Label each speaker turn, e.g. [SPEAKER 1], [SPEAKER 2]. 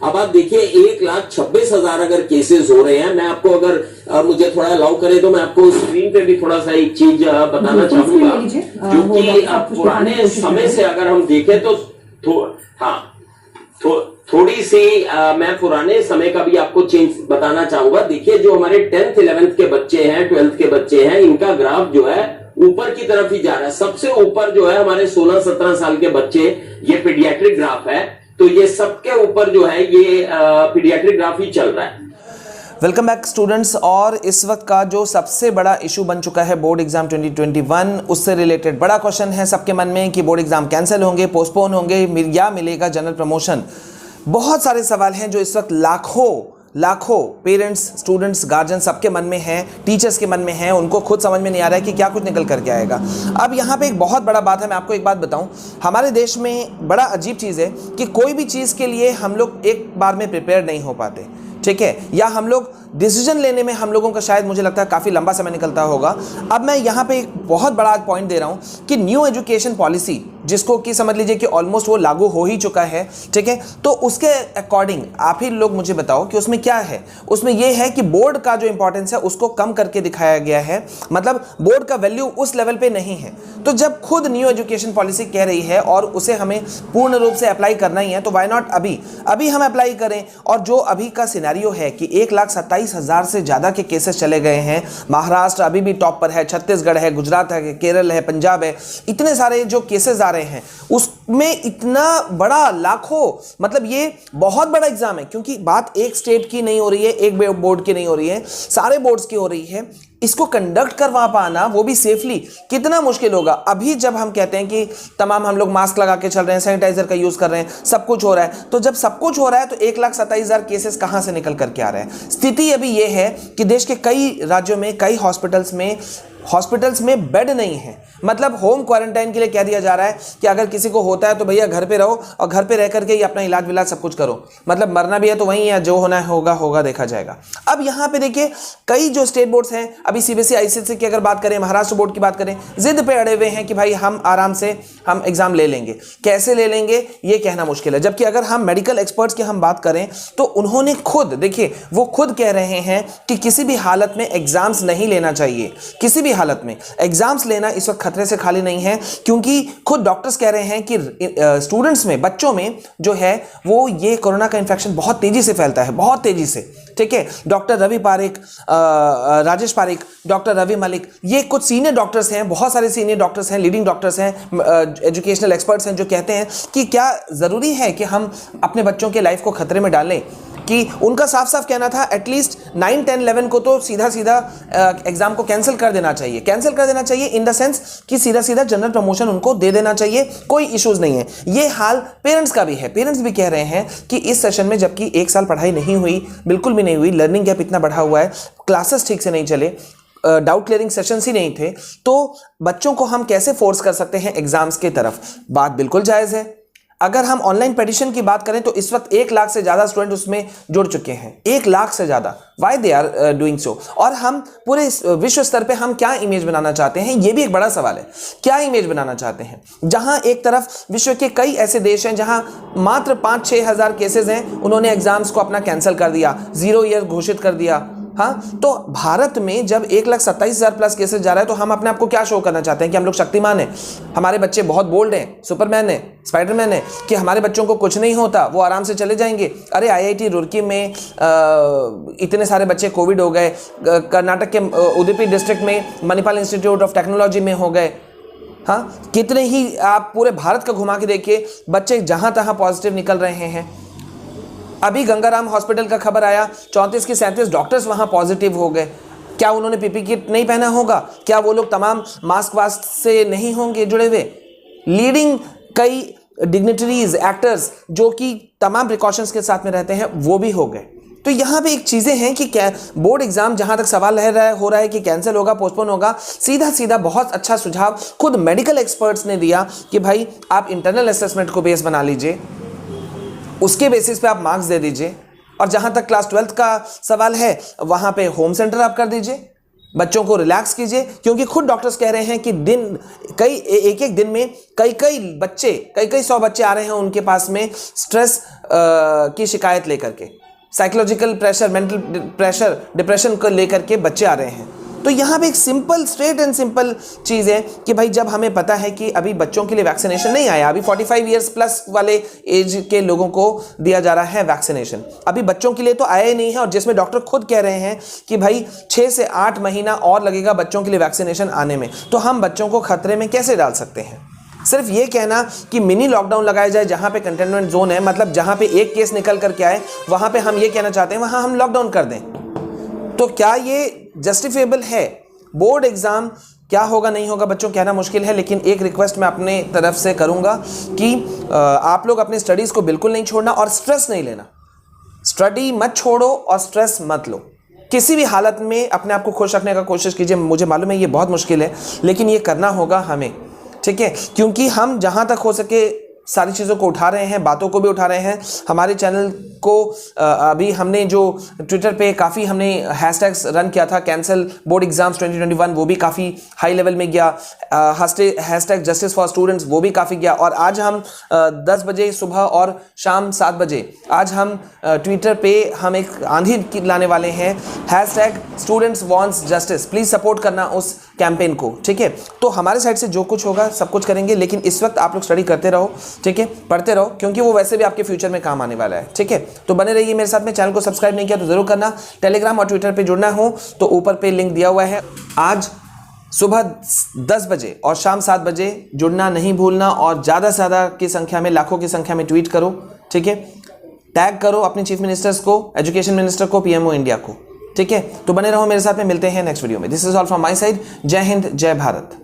[SPEAKER 1] अब आप देखिए 1,26,000 अगर केसेस हो रहे हैं, मैं आपको अगर मुझे थोड़ा अलाउ करे तो मैं आपको स्क्रीन पे भी थोड़ा सा एक चीज बताना चाहूंगा, जो कि पुराने समय से अगर हम देखें तो थोड़ी सी मैं पुराने समय का भी आपको चेंज बताना चाहूंगा। देखिए जो हमारे 10th 11th के बच्चे हैं, 12th के बच्चे हैं, इनका ग्राफ जो है ऊपर की तरफ ही जा रहा है। सबसे ऊपर जो है हमारे 16-17 साल के बच्चे, ये पीडियाट्रिक ग्राफ है, तो ये सबके ऊपर जो है ये पीडियाट्रिक ग्राफ ही चल रहा है।
[SPEAKER 2] Welcome back students. और इस वक्त का जो सबसे बड़ा इशू बन चुका है बोर्ड एग्जाम 2021, उससे रिलेटेड बड़ा क्वेश्चन है सबके मन में कि बोर्ड एग्जाम कैंसिल होंगे, पोस्टपोन होंगे या मिलेगा जनरल प्रमोशन। बहुत सारे सवाल हैं जो इस वक्त लाखों पेरेंट्स, स्टूडेंट्स, गार्जियन सबके मन में हैं, टीचर्स के मन में हैं। उनको खुद समझ में नहीं आ रहा है कि क्या कुछ निकल करके आएगा। अब यहाँ पे एक बहुत बड़ा बात है, मैं आपको एक बात बताऊं, हमारे देश में बड़ा अजीब चीज़ है कि कोई भी चीज़ के लिए हम लोग एक बार में प्रिपेयर नहीं हो पाते, ठीक है, या हम लोग डिसीजन लेने में हम लोगों का शायद मुझे लगता है काफ़ी लंबा समय निकलता होगा। अब मैं यहाँ पे एक बहुत बड़ा पॉइंट दे रहा हूँ कि न्यू एजुकेशन पॉलिसी, जिसको कि समझ लीजिए कि ऑलमोस्ट वो लागू हो ही चुका है, ठीक है, तो उसके अकॉर्डिंग आप ही लोग मुझे बताओ कि उसमें क्या है। उसमें ये है कि बोर्ड का जो इंपॉर्टेंस है उसको कम करके दिखाया गया है, मतलब बोर्ड का वैल्यू उस लेवल पे नहीं है। तो जब खुद न्यू एजुकेशन पॉलिसी कह रही है और उसे हमें पूर्ण रूप से अप्लाई करना ही है, तो वाई नॉट अभी हम अप्लाई करें। और जो अभी का सिनेरियो है कि 1,27,000 से ज़्यादा के केसेस चले गए हैं, महाराष्ट्र अभी भी टॉप पर है, छत्तीसगढ़ है, गुजरात है, केरल है, पंजाब है, इतने सारे जो केसेस आ रहे हैं, उसमें इतना बड़ा लाखों, मतलब ये बहुत बड़ा एग्जाम है, क्योंकि बात एक स्टेट की नहीं हो रही है, एक बोर्ड की नहीं हो रही है, सारे बोर्ड्स की हो रही है। इसको कंडक्ट करवा पाना, वो भी सेफली, कितना मुश्किल होगा। अभी जब हम कहते हैं कि तमाम हम लोग मास्क लगा के चल रहे हैं, सैनिटाइजर का यूज कर रहे हैं, सब कुछ हो रहा है, तो जब सब कुछ हो रहा है तो 1,27,000 केसेस कहां से निकल करके आ रहे हैं। स्थिति अभी यह है कि देश के कई राज्यों में, कई हॉस्पिटल्स में बेड नहीं है, मतलब होम क्वारंटाइन के लिए कह दिया जा रहा है कि अगर किसी को होता है तो भैया घर पे रहो और घर पे रह करके ही अपना इलाज विलाज सब कुछ करो, मतलब मरना भी है तो वहीं है, जो होना है होगा देखा जाएगा। अब यहाँ पे देखिए कई जो स्टेट बोर्ड्स हैं, अभी सीबीएसई आईसीएसई की अगर बात करें, महाराष्ट्र बोर्ड की बात करें, जिद पे अड़े हुए हैं कि भाई हम आराम से हम एग्जाम ले लेंगे। कैसे ले लेंगे ये कहना मुश्किल है, जबकि अगर हम मेडिकल एक्सपर्ट्स की हम बात करें तो उन्होंने खुद, देखिए वो खुद कह रहे हैं कि किसी भी हालत में एग्जाम्स नहीं लेना चाहिए, किसी भी हालत में एग्जाम्स लेना इस वक्त खतरे से खाली नहीं है, क्योंकि खुद डॉक्टर्स कह रहे हैं कि स्टूडेंट्स में, बच्चों में जो है वो ये कोरोना का इन्फेक्शन बहुत तेजी से फैलता है, बहुत तेजी से, ठीक है। डॉक्टर रवि पारेख, राजेश पारेख, डॉक्टर रवि मलिक, ये कुछ सीनियर डॉक्टर्स हैं, बहुत सारे सीनियर डॉक्टर्स हैं, लीडिंग डॉक्टर्स हैं, एजुकेशनल एक्सपर्ट्स हैं, जो कहते हैं कि क्या ज़रूरी है कि हम अपने बच्चों के लाइफ को खतरे में डालें। कि उनका साफ साफ कहना था एटलीस्ट 9, 10, 11 को तो सीधा एग्जाम को कैंसिल कर देना चाहिए, इन द सेंस कि सीधा जनरल प्रमोशन उनको दे देना चाहिए, कोई इश्यूज नहीं है। ये हाल पेरेंट्स का भी है, पेरेंट्स भी कह रहे हैं कि इस सेशन में जबकि 1 साल पढ़ाई नहीं हुई, बिल्कुल भी नहीं हुई, लर्निंग गैप इतना बढ़ा हुआ है, क्लासेस ठीक से नहीं चले, डाउट क्लियरिंग सेशंस ही नहीं थे, तो बच्चों को हम कैसे फोर्स कर सकते हैं एग्जाम्स की तरफ। बात बिल्कुल जायज़ है। अगर हम ऑनलाइन पेटिशन की बात करें तो इस वक्त 1 लाख से ज़्यादा स्टूडेंट उसमें जुड़ चुके हैं, 1 लाख से ज़्यादा। Why they are doing so. और हम पूरे विश्व स्तर पे हम क्या इमेज बनाना चाहते हैं, ये भी एक बड़ा सवाल है। क्या इमेज बनाना चाहते हैं, जहां एक तरफ विश्व के कई ऐसे देश हैं जहां मात्र 5-6 हज़ार केसेस हैं, उन्होंने एग्जाम्स को अपना कैंसिल कर दिया, 0 ईयर घोषित कर दिया। हाँ, तो भारत में जब 1,27,000 प्लस केसेस जा रहा है तो हम अपने आप को क्या शो करना चाहते हैं कि हम लोग शक्तिमान हैं, हमारे बच्चे बहुत बोल्ड हैं, सुपरमैन है, स्पाइडरमैन है, कि हमारे बच्चों को कुछ नहीं होता, वो आराम से चले जाएंगे। अरे आईआईटी रुड़की में इतने सारे बच्चे कोविड हो गए, कर्नाटक के उडुपी डिस्ट्रिक्ट में मणिपाल इंस्टीट्यूट ऑफ टेक्नोलॉजी में हो गए। हाँ, कितने ही आप पूरे भारत का घुमा के देखिए, बच्चे जहां तहां पॉजिटिव निकल रहे हैं। अभी गंगाराम हॉस्पिटल का खबर आया, 34 के 37 डॉक्टर्स वहां पॉजिटिव हो गए। क्या उन्होंने पीपी किट नहीं पहना होगा, क्या वो लोग तमाम मास्क वास्क से नहीं होंगे जुड़े हुए। लीडिंग कई डिग्निटरीज, एक्टर्स जो कि तमाम प्रिकॉशंस के साथ में रहते हैं, वो भी हो गए। तो यहाँ पे एक चीज़ें हैं कि क्या बोर्ड एग्जाम, जहाँ तक सवाल हो रहा है कि कैंसिल होगा, पोस्टपोन होगा, सीधा बहुत अच्छा सुझाव खुद मेडिकल एक्सपर्ट्स ने दिया कि भाई आप इंटरनल असेसमेंट को बेस बना लीजिए, उसके बेसिस पे आप मार्क्स दे दीजिए, और जहां तक क्लास 12th का सवाल है वहां पे होम सेंटर आप कर दीजिए, बच्चों को रिलैक्स कीजिए, क्योंकि खुद डॉक्टर्स कह रहे हैं कि एक एक दिन में कई 100 बच्चे आ रहे हैं उनके पास में स्ट्रेस की शिकायत लेकर के, psychological pressure, mental pressure, depression को लेकर के बच्चे आ रहे हैं। तो यहाँ पे एक स्ट्रेट एंड सिंपल चीज़ है कि भाई जब हमें पता है कि अभी बच्चों के लिए वैक्सीनेशन नहीं आया, अभी 45 ईयर्स प्लस वाले एज के लोगों को दिया जा रहा है वैक्सीनेशन, अभी बच्चों के लिए तो आया ही नहीं है, और जिसमें डॉक्टर खुद कह रहे हैं कि भाई 6 से 8 महीना और लगेगा बच्चों के लिए वैक्सीनेशन आने में, तो हम बच्चों को खतरे में कैसे डाल सकते हैं? सिर्फ ये कहना कि मिनी लॉकडाउन लगाया जाए जहां पे कंटेनमेंट जोन है, मतलब जहां पे एक केस निकल करके आए वहां पे हम ये कहना चाहते हैं वहां हम लॉकडाउन कर दें, तो क्या ये जस्टिफिएबल है? बोर्ड एग्जाम क्या होगा नहीं होगा बच्चों कहना मुश्किल है, लेकिन एक रिक्वेस्ट मैं अपने तरफ से करूंगा कि आप लोग अपनी स्टडीज़ को बिल्कुल नहीं छोड़ना और स्ट्रेस नहीं लेना। स्टडी मत छोड़ो और स्ट्रेस मत लो, किसी भी हालत में अपने आप को खुश रखने का कोशिश कीजिए। मुझे मालूम है ये बहुत मुश्किल है, लेकिन ये करना होगा हमें, ठीक है? क्योंकि हम जहाँ तक हो सके सारी चीज़ों को उठा रहे हैं, बातों को भी उठा रहे हैं। हमारे चैनल को अभी हमने जो ट्विटर पे काफ़ी हमने हैशटैग्स रन किया था, कैंसल बोर्ड एग्जाम्स 2021, वो भी काफ़ी हाई लेवल में गया। हैशटैग जस्टिस फॉर स्टूडेंट्स, वो भी काफ़ी गया। और आज हम 10 बजे सुबह और शाम 7 बजे आज हम ट्विटर पे हम एक आंधी लाने वाले हैं, hashtag students wants justice. Please support करना उस कैंपेन को, ठीक है? तो हमारे साइड से जो कुछ होगा सब कुछ करेंगे, लेकिन इस वक्त आप लोग स्टडी करते रहो, ठीक है? पढ़ते रहो, क्योंकि वो वैसे भी आपके फ्यूचर में काम आने वाला है, ठीक है? तो बने रहिए मेरे साथ में। चैनल को सब्सक्राइब नहीं किया तो जरूर करना। टेलीग्राम और ट्विटर पे जुड़ना हो तो ऊपर पे लिंक दिया हुआ है। आज सुबह 10 बजे और शाम 7 बजे जुड़ना नहीं भूलना, और ज़्यादा से ज़्यादा की संख्या में, लाखों की संख्या में ट्वीट करो, ठीक है? टैग करो अपने चीफ मिनिस्टर्स को, एजुकेशन मिनिस्टर को, पीएमओ इंडिया को, ठीक है? तो बने रहो मेरे साथ में, मिलते हैं नेक्स्ट वीडियो में। This is all from my side. जय हिंद, जय भारत।